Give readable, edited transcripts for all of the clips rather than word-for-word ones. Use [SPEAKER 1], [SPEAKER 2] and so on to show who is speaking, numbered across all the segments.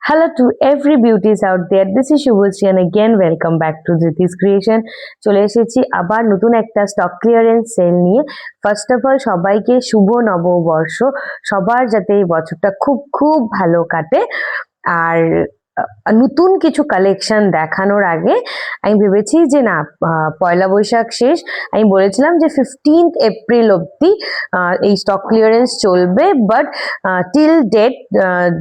[SPEAKER 1] Hello to every beauties out there. This is Shubhashree and again welcome back to Dhritis Creation. চলে এসেছি আবার নতুন একটা stock clearance sale নিয়ে। First of all সবাইকে শুভ নববর্ষ। সবার যাতে এই বছরটা খুব খুব ভালো কাটে। আর নতুন কিছু কালেকশন দেখানোর আগে আমি ভেবেছি যে না, পয়লা বৈশাখ শেষ, আমি বলেছিলাম যে 15th এপ্রিল অবধি এই স্টক ক্লিয়ারেন্স চলবে, বাট টিল ডেট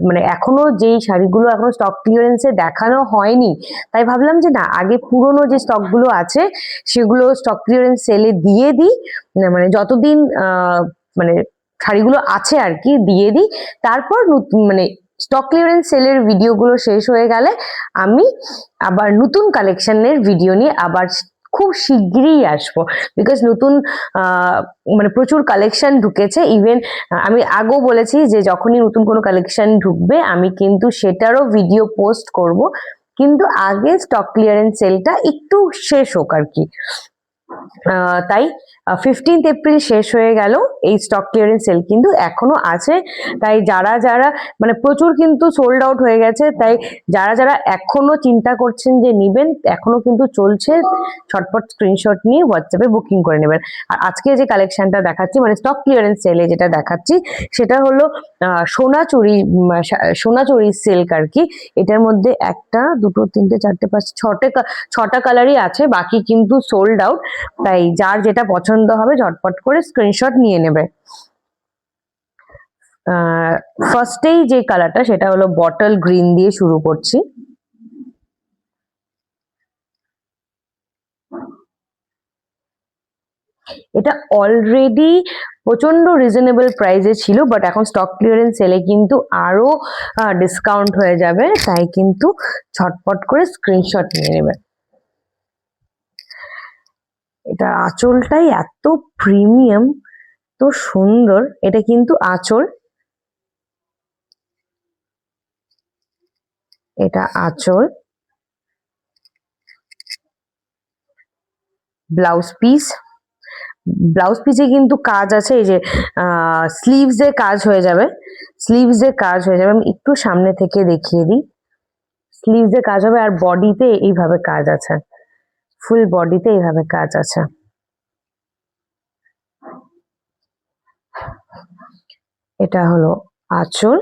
[SPEAKER 1] মানে এখনো যেই শাড়িগুলো এখনো স্টক ক্লিয়ারেন্সে দেখানো হয়নি, তাই ভাবলাম যে না, আগে পুরনো যে স্টকগুলো আছে সেগুলো স্টক ক্লিয়ারেন্স সেলে দিয়ে দিই, মানে যতদিন মানে শাড়িগুলো আছে আর কি দিয়ে দিই। তারপর মানে স্টক ক্লিয়ারেন্স সেলের ভিডিওগুলো শেষ হয়ে গেলে আমি আবার নতুন কালেকশনের ভিডিও নিয়ে আবার খুব শিগগিরই আসবো, বিকজ নতুন মানে প্রচুর কালেকশন ঢুকেছে। ইভেন আমি আগেও বলেছি যে যখনই নতুন কোনো কালেকশন ঢুকবে আমি কিন্তু সেটারও ভিডিও পোস্ট করব, কিন্তু আগে স্টক ক্লিয়ারেন্স সেলটা একটু শেষ হোক আর কি। তাই 15th এপ্রিল শেষ হয়ে গেল, এই স্টক ক্লিয়ারেন্স সেল কিন্তু এখনো আছে। তাই যারা যারা মানে প্রচুর কিন্তু সোল্ড আউট হয়ে গেছে, তাই যারা যারা এখনো চিন্তা করছেন যে নিবেন, এখনো কিন্তু চলছে, ঝটপট স্ক্রিনশট নিয়ে হোয়াটসঅ্যাপে বুকিং করে নেবেন। আর আজকে যে কালেকশনটা দেখাচ্ছি মানে স্টক ক্লিয়ারেন্স সেলে যেটা দেখাচ্ছি সেটা হলো সোনাচুরি সিল্ক আর কি। এটার মধ্যে একটা দুটো তিনটে চারটে পাঁচটা ছটা কালারই আছে, বাকি কিন্তু সোল্ড আউট। তাই যার যেটা পছন্দ হবে ঝটপট করে স্ক্রিনশট নিয়ে নেবে। ফার্স্টেই যে কালারটা সেটা হলো বটল গ্রিন দিয়ে শুরু করছি। এটা অলরেডি প্রচন্ড রিজনেবল প্রাইসে ছিল, বাট এখন স্টক ক্লিয়ারেন্স সেলে কিন্তু আরো ডিসকাউন্ট হয়ে যাবে, তাই কিন্তু ঝটপট করে স্ক্রিনশট নিয়ে নেবে। এটা আঁচলটাই এত প্রিমিয়াম, তো সুন্দর। এটা কিন্তু আঁচল, এটা আঁচল, ব্লাউজ পিসে কিন্তু কাজ আছে, এই যে স্লিভস এ কাজ হয়ে যাবে, আমি একটু সামনে থেকে দেখিয়ে দিই। স্লিভস এ কাজ হবে আর বডিতে এইভাবে কাজ আছে, ফুল বডিতে এইভাবে কাজ আছে। এটা হলো আঁচল,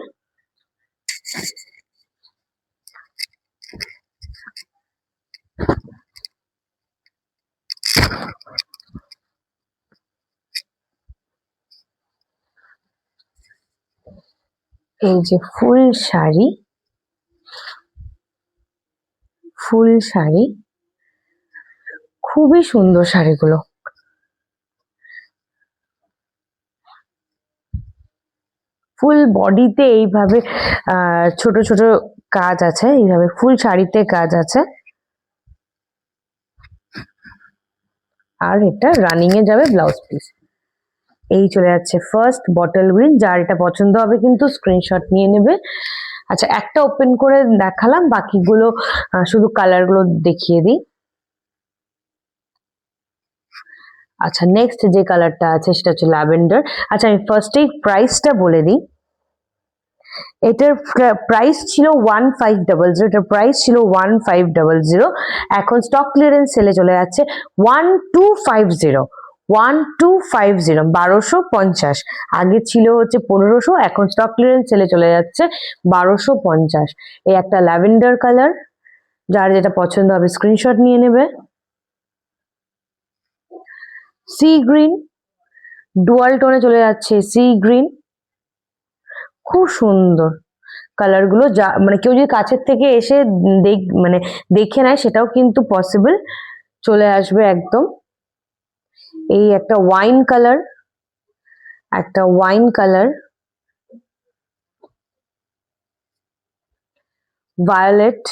[SPEAKER 1] এই যে ফুল শাড়ি, খুবই সুন্দর শাড়িগুলো। ফুল বডিতে এইভাবে ছোট ছোট কাজ আছে, এইভাবে ফুল শাড়িতে কাজ আছে। আর এটা রানিং এ যাবে ব্লাউজ পিস। এই চলে যাচ্ছে ফার্স্ট বটল গ্রিন। যার এটা পছন্দ হবে কিন্তু স্ক্রিনশট নিয়ে নেবে। আচ্ছা, একটা ওপেন করে দেখালাম, বাকিগুলো শুধু কালারগুলো দেখিয়ে দিই। আচ্ছা, নেক্সট যে কালারটা আছে সেটা হচ্ছে ল্যাভেন্ডার। আচ্ছা, আমি ফার্স্টেই প্রাইসটা বলে দিই। এটার প্রাইস ছিল 1500, এটার প্রাইস ছিল 1500। এখন স্টক ক্লিয়ারেন্স সেলে চলে যাচ্ছে 1250, 1250। আগে ছিল হচ্ছে 1500, এখন স্টক ক্লিয়ারেন্স সেলে চলে যাচ্ছে 1250। এই একটা ল্যাভেন্ডার কালার, যার যেটা পছন্দ হবে স্ক্রিনশট নিয়ে নেবে। সি গ্রিন, ডুয়াল টোনে চলে যাচ্ছে সি গ্রিন, খুব সুন্দর কালার গুলো। যা মানে কেউ যদি কাছের থেকে এসে মানে দেখে নেয় সেটাও কিন্তু পসিবল, চলে আসবে একদম। এই একটা ওয়াইন কালার, ভায়োলেট,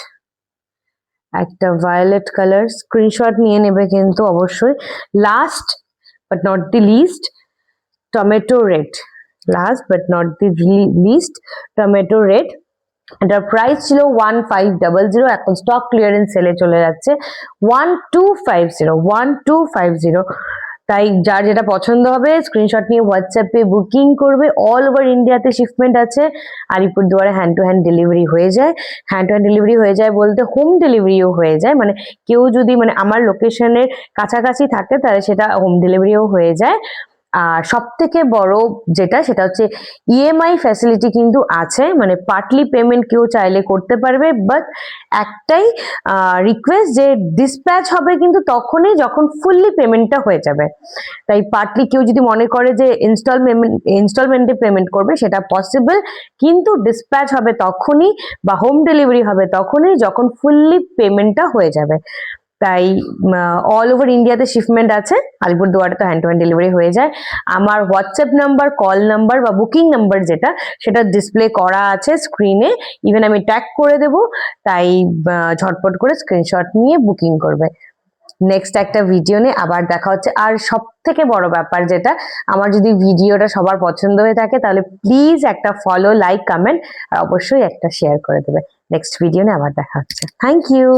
[SPEAKER 1] একটা ভায়োলেট কালার। স্ক্রিনশট নিয়ে নেবে কিন্তু অবশ্যই। Last but not the least, tomato red. Tomato red. এটার প্রাইস ছিল 1500, এখন স্টক ক্লিয়ারেন্স সেলে চলে যাচ্ছে 1250। তাই যার যেটা পছন্দ হবে স্ক্রিনশট নিয়ে হোয়াটসঅ্যাপে বুকিং করবে। অল ওভার ইন্ডিয়াতে শিপমেন্ট আছে, আলিপুরদুয়ারে হ্যান্ড টু হ্যান্ড ডেলিভারি হয়ে যায়। হ্যান্ড টু হ্যান্ড ডেলিভারি হয়ে যায় বলতে হোম ডেলিভারিও হয়ে যায়, মানে কেউ যদি মানে আমার লোকেশনের কাছাকাছি থাকে তাহলে সেটা হোম ডেলিভারিও হয়ে যায়। আর সব থেকে বড় যেটা সেটা হচ্ছে ইএমআই ফ্যাসিলিটি কিন্তু আছে, মানে পার্টলি পেমেন্ট কেউ চাইলে করতে পারবে, বাট একটাই রিকোয়েস্ট যে ডিসপ্যাচ হবে কিন্তু তখনই যখন ফুললি পেমেন্টটা হয়ে যাবে। তাই পার্টলি কেউ যদি মনে করে যে ইনস্টলমেন্টে পেমেন্ট করবে সেটা পসিবল, কিন্তু ডিসপ্যাচ হবে তখনই বা হোম ডেলিভারি হবে তখনই যখন ফুললি পেমেন্টটা হয়ে যাবে। তাই অল ওভার ইন্ডিয়াতে শিপমেন্ট আছে, আলিপুরদুয়ারে তো হ্যান্ড টু হ্যান্ড ডেলিভারি হয়ে যায়। আমার হোয়াটসঅ্যাপ নাম্বার, কল নাম্বার বা বুকিং নাম্বার যেটা সেটা ডিসপ্লে করা আছে স্ক্রিনে, ইভেন আমি ট্যাগ করে দেব। তাই ঝটপট করে স্ক্রিনশট নিয়ে বুকিং করবে। নেক্সট একটা ভিডিও নিয়ে আবার দেখা হচ্ছে। আর সব থেকে বড় ব্যাপার যেটা, আমার যদি ভিডিওটা সবার পছন্দ হয়ে থাকে তাহলে প্লিজ একটা ফলো, লাইক, কমেন্ট আর অবশ্যই একটা শেয়ার করে দেবে। নেক্সট ভিডিও নিয়ে আবার দেখা হচ্ছে। Thank you.